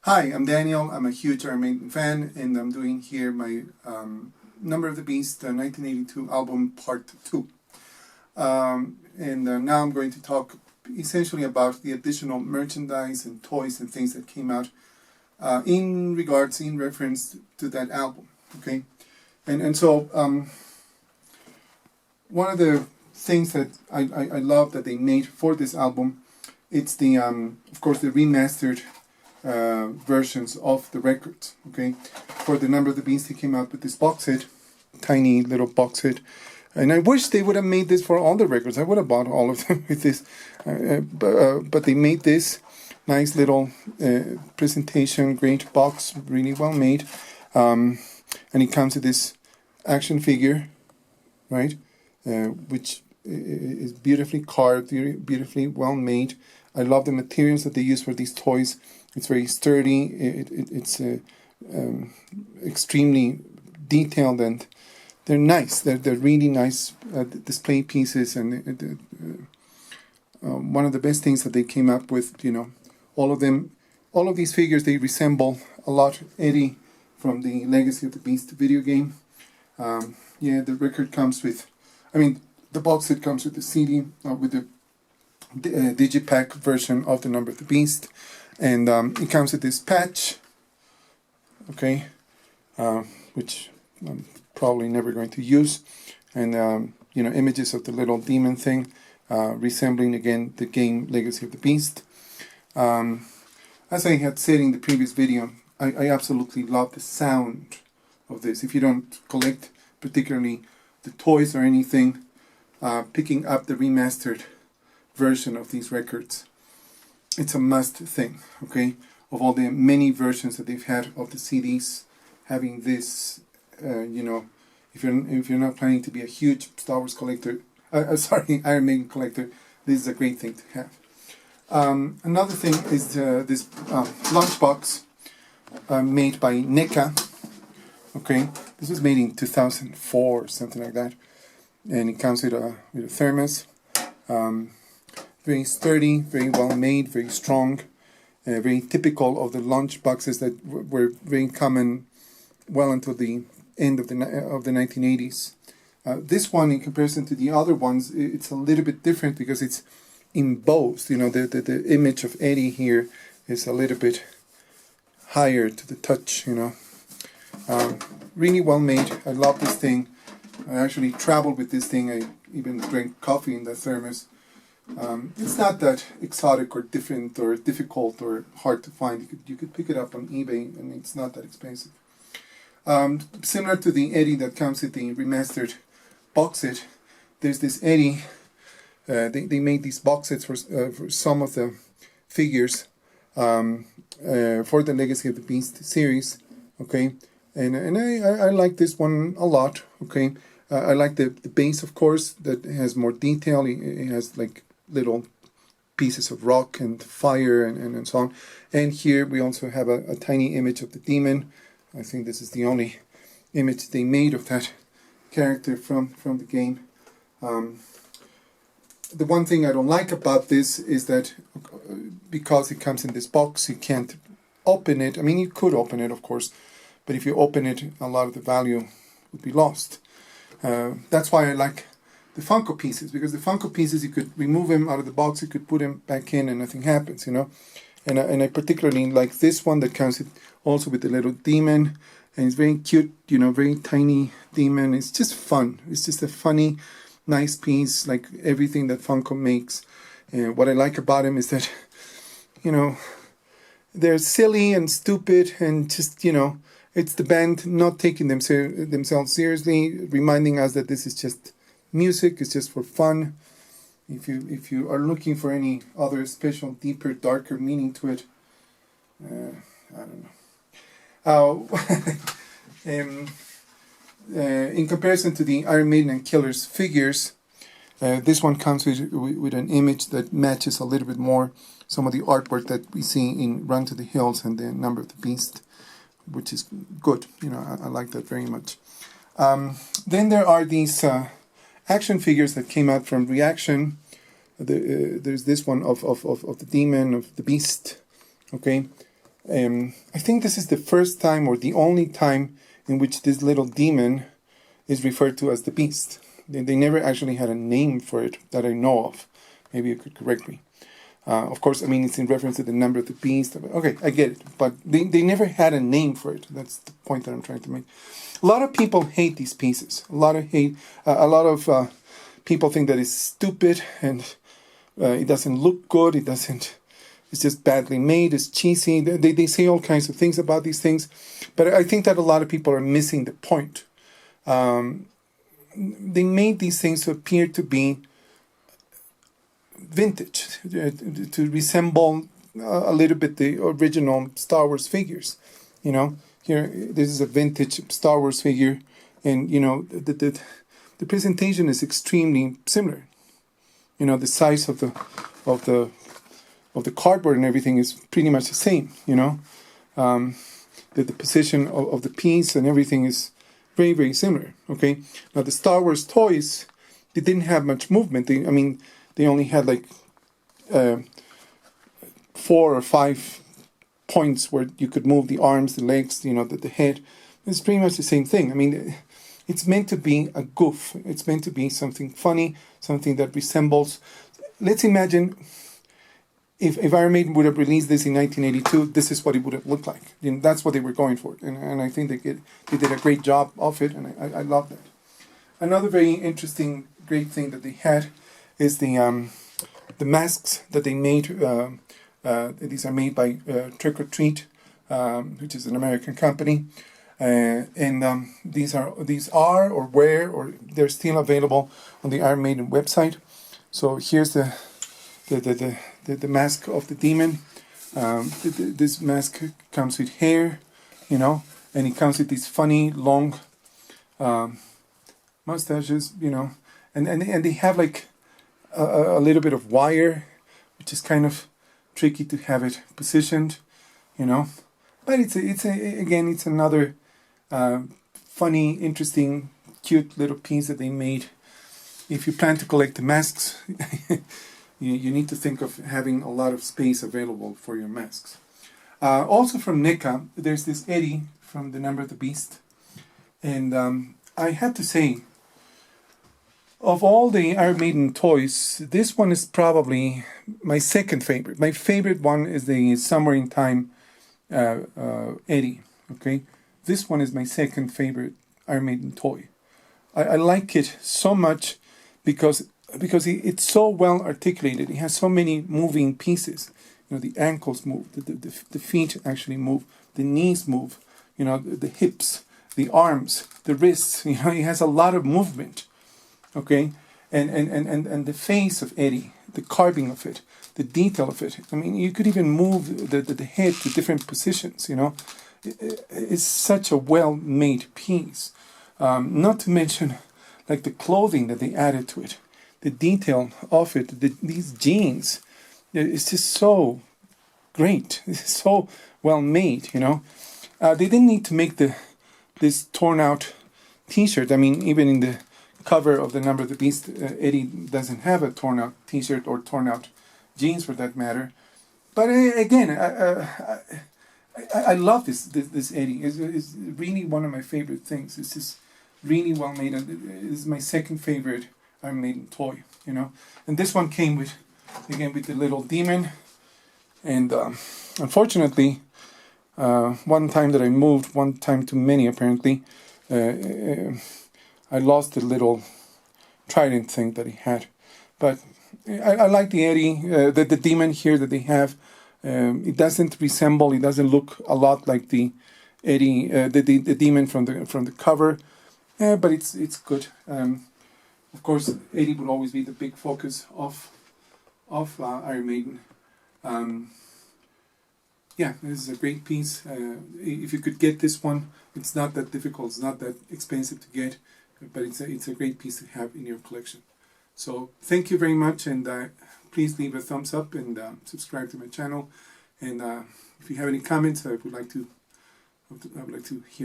Hi, I'm Daniel. I'm a huge Iron Maiden fan, and I'm doing here my Number of the Beast 1982 album Part 2. Now I'm going to talk essentially about the additional merchandise and toys and things that came out in reference to that album. Okay, so one of the things that I love that they made for this album, it's the of course the remastered versions of the records. Okay, for the Number of the Beast, they came out with this box set, tiny little box set, and I wish they would have made this for all the records. I would have bought all of them with this, but they made this nice little presentation, great box, really well made, and it comes with this action figure, right, which is beautifully carved, beautifully well made. I love the materials that they use for these toys. It's very sturdy. It's extremely detailed, and they're nice. They're really nice display pieces, and one of the best things that they came up with. You know, all of these figures, they resemble a lot Eddie from the Legacy of the Beast video game. The record comes with, the box set comes with the CD, with the digipack version of the Number of the Beast, and it comes with this patch, okay, which I'm probably never going to use, and images of the little demon thing, resembling again the game Legacy of the Beast. As I had said in the previous video, I absolutely love the sound of this. If you don't collect particularly the toys or anything, picking up the remastered version of these records, it's a must thing. Okay, of all the many versions that they've had of the CDs, having this, if you're not planning to be a huge Star Wars collector, Iron Maiden collector, this is a great thing to have. Another thing is this lunchbox made by NECA. Okay, this was made in 2004 or something like that, and it comes with a thermos. Very sturdy, very well made, very strong, very typical of the lunch boxes that were very common well until the end of the 1980s. This one, in comparison to the other ones, it's a little bit different because it's embossed. You know, the image of Eddie here is a little bit higher to the touch. Really well made. I love this thing. I actually traveled with this thing. I even drank coffee in the thermos. It's not that exotic or different or difficult or hard to find. You could pick it up on eBay, and it's not that expensive. Similar to the Eddie that comes with the remastered box set, there's this Eddie. They made these box sets for some of the figures for the Legacy of the Beast series. Okay, and I like this one a lot. Okay, I like the base, of course, that has more detail. It has like little pieces of rock and fire and so on. And here we also have a tiny image of the demon. I think this is the only image they made of that character from the game. The one thing I don't like about this is that because it comes in this box, you can't open it. I mean, you could open it, of course, but if you open it, a lot of the value would be lost. That's why I like the Funko pieces, because the Funko pieces, you could remove them out of the box, you could put them back in, and nothing happens, And I particularly like this one that comes also with the little demon, and it's very cute, very tiny demon. It's just fun. It's just a funny, nice piece, like everything that Funko makes. And what I like about them is that, they're silly and stupid, and just, it's the band not taking themselves seriously, reminding us that this is just music, it's just for fun. If you are looking for any other special, deeper, darker meaning to it, I don't know. In comparison to the Iron Maiden and Killers figures, this one comes with an image that matches a little bit more some of the artwork that we see in Run to the Hills and the Number of the Beast, which is good. I like that very much. Then there are these action figures that came out from Reaction. There's this one of the demon, of the beast. Okay, I think this is the first time or the only time in which this little demon is referred to as the beast. They never actually had a name for it that I know of. Maybe you could correct me. Of course, I mean, it's in reference to the number of the beast. Okay, I get it. But they never had a name for it. That's the point that I'm trying to make. A lot of people hate these pieces. A lot of people think that it's stupid and it doesn't look good. It's just badly made. It's cheesy. They say all kinds of things about these things. But I think that a lot of people are missing the point. They made these things to appear to be vintage, to resemble a little bit the original Star Wars figures. You know, here this is a vintage Star Wars figure, and you know the presentation is extremely similar. You know, the size of the cardboard and everything is pretty much the same. You know, the position of the piece and everything is very, very similar. Okay, now the Star Wars toys, they didn't have much movement. They only had like 4 or 5 points where you could move the arms, the legs, you know, the head. It's pretty much the same thing. I mean, it's meant to be a goof. It's meant to be something funny, something that resembles. Let's imagine if Iron Maiden would have released this in 1982, this is what it would have looked like. You know, that's what they were going for. And I think they did a great job of it, and I love that. Another very interesting, great thing that they had is the masks that they made. These are made by Trick or Treat, which is an American company, and these are or they're still available on the Iron Maiden website. So here's the mask of the demon. This mask comes with hair, you know, and it comes with these funny long mustaches, you know, and they have like a little bit of wire, which is kind of tricky to have it positioned, you know. But it's another funny, interesting, cute little piece that they made. If you plan to collect the masks, you need to think of having a lot of space available for your masks. Also from NECA, there's this Eddie from The Number of the Beast, and I have to say, of all the Iron Maiden toys, this one is probably my second favorite. My favorite one is the Somewhere in Time Eddie. Okay, this one is my second favorite Iron Maiden toy. I like it so much because it's so well articulated. It has so many moving pieces. You know, the ankles move, the feet actually move, the knees move. You know, the hips, the arms, the wrists. You know, it has a lot of movement. Okay, and the face of Eddie, the carving of it, the detail of it. I mean, you could even move the head to different positions, you know. It's such a well-made piece. Not to mention, like, the clothing that they added to it, the detail of it, these jeans. It's just so great. It's so well-made, you know. They didn't need to make this torn-out T-shirt. I mean, even in the cover of The Number of the Beast, Eddie doesn't have a torn out T-shirt or torn out jeans for that matter. But again, I love this Eddie. It's really one of my favorite things. It's just really well made, and it's my second favorite Iron Maiden toy. You know, and this one came with the little demon. And unfortunately, one time that I moved, one time too many apparently. I lost the little trident thing that he had, but I like the Eddie, the demon here that they have. It doesn't look a lot like the Eddie, the demon from the cover, but it's good. Of course, Eddie will always be the big focus of Iron Maiden. Yeah, this is a great piece. If you could get this one, it's not that difficult. It's not that expensive to get. But it's a great piece to have in your collection. So thank you very much, and please leave a thumbs up and subscribe to my channel. And if you have any comments, I would like to hear.